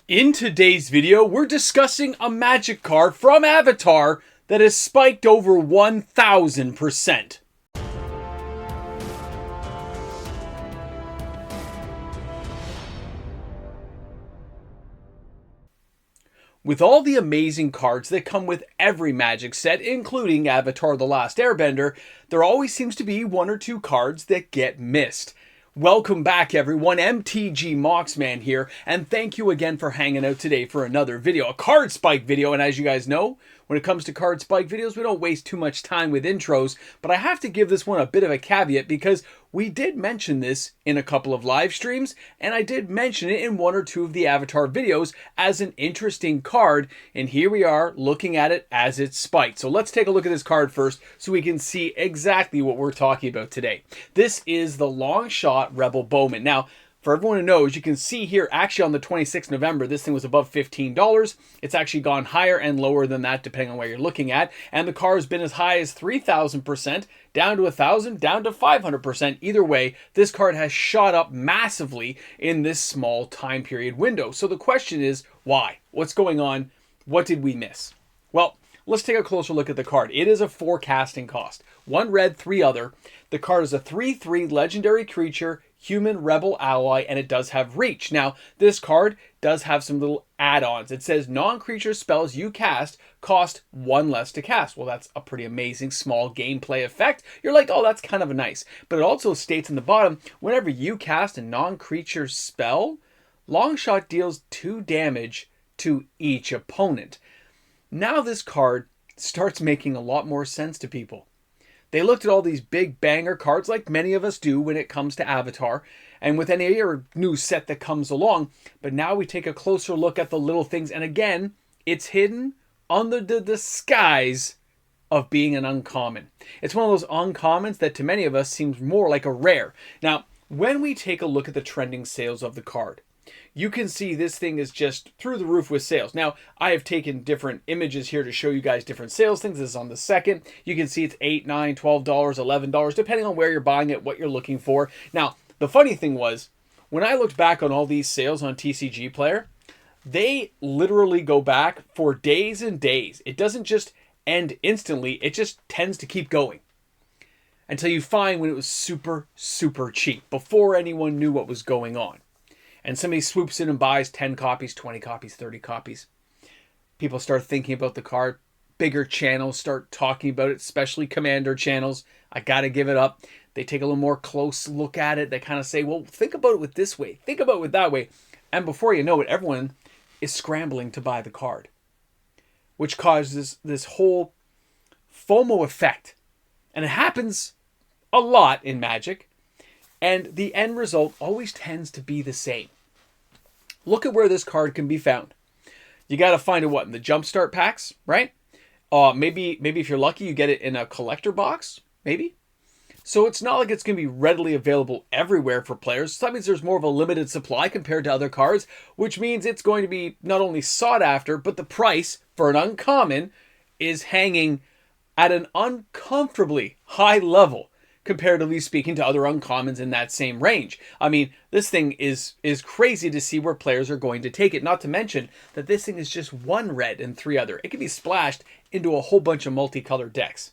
In today's video, we're discussing a magic card from Avatar that has spiked over 1000%. With all the amazing cards that come with every Magic set, including Avatar: The Last Airbender, there always seems to be one or two cards that get missed. Welcome back everyone, MTG Moxman here, and thank you again for hanging out today for another video, a card spike video. And as you guys know, when it comes to card spike videos, we don't waste too much time with intros, but I have to give this one a bit of a caveat because we did mention this in a couple of live streams, and I did mention it in one or two of the Avatar videos as an interesting card, and here we are looking at it as it's spiked. So let's take a look at this card first so we can see exactly what we're talking about today. This is the Long Shot Rebel Bowman. Now, for everyone who knows, you can see here, actually on the 26th of November, this thing was above $15. It's actually gone higher and lower than that, depending on where you're looking at. And the car has been as high as 3,000%, down to 1,000, down to 500%. Either way, this card has shot up massively in this small time period window. So the question is, why? What's going on? What did we miss? Well, let's take a closer look at the card. It is a 4 casting cost. 1 red, 3 other. The card is a 3/3 legendary creature, human rebel ally, and it does have reach. Now, this card does have some little add-ons. It says non-creature spells you cast cost 1 less to cast. Well, that's a pretty amazing small gameplay effect. You're like, oh, that's kind of nice. But it also states in the bottom, whenever you cast a non-creature spell, Longshot deals 2 damage to each opponent. Now this card starts making a lot more sense to people. They looked at all these big banger cards like many of us do when it comes to Avatar and with any other new set that comes along. But now we take a closer look at the little things. And again, it's hidden under the disguise of being an uncommon. It's one of those uncommons that to many of us seems more like a rare. Now, when we take a look at the trending sales of the card, you can see this thing is just through the roof with sales. Now, I have taken different images here to show you guys different sales things. This is on the 2nd. You can see it's $8, $9, $12, $11, depending on where you're buying it, what you're looking for. Now, the funny thing was, when I looked back on all these sales on TCG Player, they literally go back for days and days. It doesn't just end instantly. It just tends to keep going until you find when it was super, super cheap, before anyone knew what was going on. And somebody swoops in and buys 10 copies, 20 copies, 30 copies. People start thinking about the card. Bigger channels start talking about it, especially Commander channels. I got to give it up. They take a little more close look at it. They kind of say, well, think about it with this way. Think about it with that way. And before you know it, everyone is scrambling to buy the card, which causes this whole FOMO effect. And it happens a lot in Magic. And the end result always tends to be the same. Look at where this card can be found. You got to find it, what, in the Jumpstart packs, right? Maybe if you're lucky, you get it in a collector box, maybe. So it's not like it's going to be readily available everywhere for players. So that means there's more of a limited supply compared to other cards, which means it's going to be not only sought after, but the price for an uncommon is hanging at an uncomfortably high level, comparatively speaking to other uncommons in that same range. I mean, this thing is crazy to see where players are going to take it. Not to mention that this thing is just 1 red and 3 other. It can be splashed into a whole bunch of multicolored decks.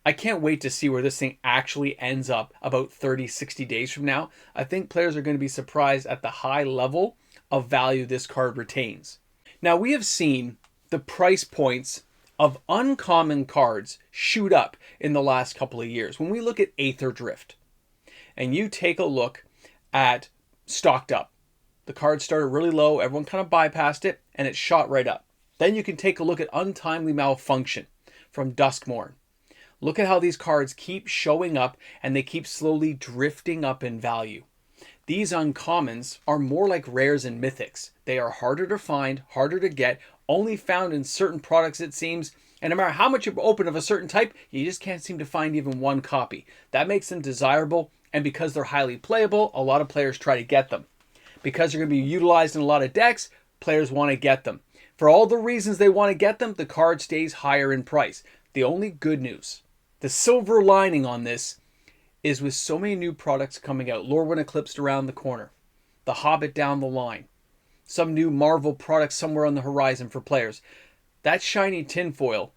I can't wait to see where this thing actually ends up about 30, 60 days from now. I think players are going to be surprised at the high level of value this card retains. Now, we have seen the price points of uncommon cards shoot up in the last couple of years. When we look at Aether Drift, and you take a look at Stocked Up, the card started really low, everyone kind of bypassed it, and it shot right up. Then you can take a look at Untimely Malfunction from Duskmorn. Look at how these cards keep showing up, and they keep slowly drifting up in value. These uncommons are more like rares and mythics. They are harder to find, harder to get, only found in certain products it seems, and no matter how much you open of a certain type, you just can't seem to find even 1 copy. That makes them desirable, and because they're highly playable, a lot of players try to get them. Because they're going to be utilized in a lot of decks, players want to get them. For all the reasons they want to get them, the card stays higher in price. The only good news, the silver lining on this, is with so many new products coming out, Lorwyn Eclipsed around the corner, The Hobbit down the line, some new Marvel product somewhere on the horizon for players. That shiny tinfoil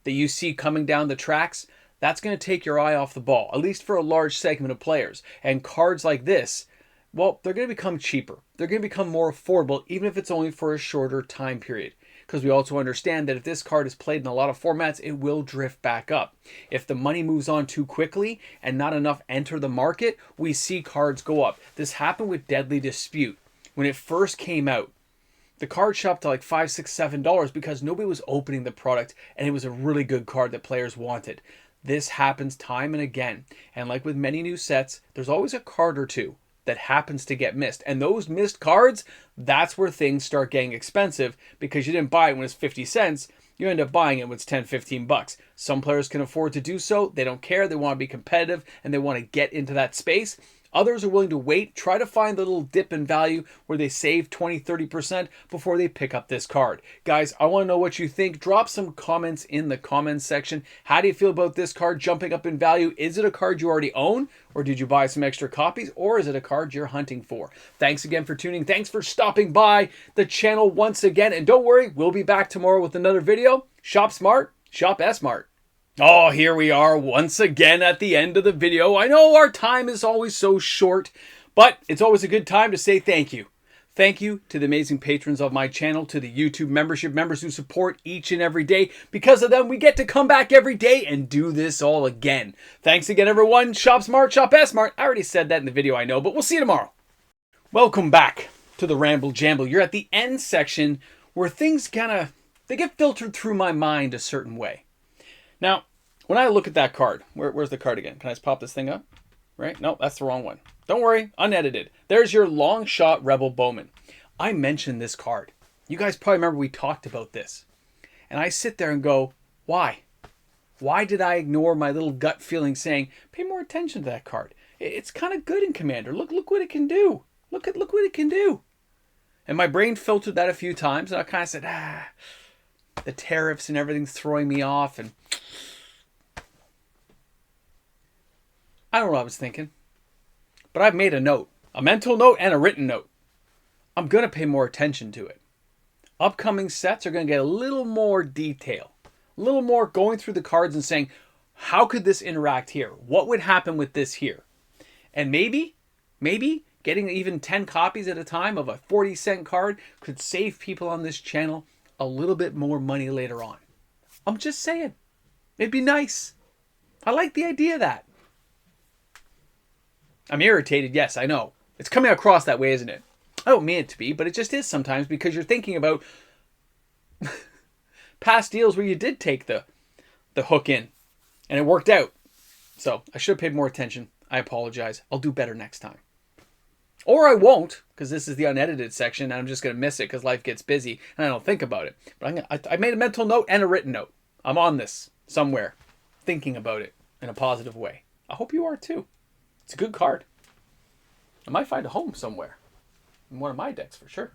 that you see coming down the tracks, that's going to take your eye off the ball, at least for a large segment of players. And cards like this, well, they're going to become cheaper. They're going to become more affordable, even if it's only for a shorter time period. Because we also understand that if this card is played in a lot of formats, it will drift back up. If the money moves on too quickly and not enough enter the market, we see cards go up. This happened with Deadly Dispute. When it first came out, the card shopped to like $5, $6, $7 because nobody was opening the product and it was a really good card that players wanted. This happens time and again. And like with many new sets, there's always a card or two that happens to get missed. And those missed cards, that's where things start getting expensive because you didn't buy it when it's 50 cents. You end up buying it when it's 10, 15 bucks. Some players can afford to do so. They don't care. They want to be competitive and they want to get into that space. Others are willing to wait, try to find the little dip in value where they save 20, 30% before they pick up this card. Guys, I want to know what you think. Drop some comments in the comments section. How do you feel about this card jumping up in value? Is it a card you already own? Or did you buy some extra copies? Or is it a card you're hunting for? Thanks again for tuning. Thanks for stopping by the channel once again. And don't worry, we'll be back tomorrow with another video. Shop smart, shop S-Mart. Oh, here we are once again at the end of the video. I know our time is always so short, but it's always a good time to say thank you. Thank you to the amazing patrons of my channel, to the YouTube membership members who support each and every day. Because of them, we get to come back every day and do this all again. Thanks again, everyone. Shop smart, shop S-Mart. I already said that in the video, I know, but we'll see you tomorrow. Welcome back to the Ramble Jamble. You're at the end section where things they get filtered through my mind a certain way. Now, when I look at that card, where's the card again? Can I just pop this thing up? Right? No, that's the wrong one. Don't worry, unedited. There's your long shot Rebel Bowman. I mentioned this card. You guys probably remember we talked about this. And I sit there and go, why? Why did I ignore my little gut feeling saying, pay more attention to that card? It's kind of good in Commander. Look what it can do. Look what it can do. And my brain filtered that a few times, and I kind of said, the tariffs and everything's throwing me off, and I don't know what I was thinking. But I've made a note, a mental note and a written note. I'm going to pay more attention to it. Upcoming sets are going to get a little more detail, a little more going through the cards and saying, how could this interact here? What would happen with this here? And maybe getting even 10 copies at a time of a 40-cent card could save people on this channel a little bit more money later on. I'm just saying. It'd be nice. I like the idea of that. I'm irritated, yes, I know. It's coming across that way, isn't it? I don't mean it to be, but it just is sometimes because you're thinking about past deals where you did take the hook in and it worked out. So I should have paid more attention. I apologize. I'll do better next time. Or I won't, because this is the unedited section and I'm just going to miss it because life gets busy and I don't think about it. But I made a mental note and a written note. I'm on this somewhere, thinking about it in a positive way. I hope you are too. It's a good card. I might find a home somewhere. In one of my decks for sure.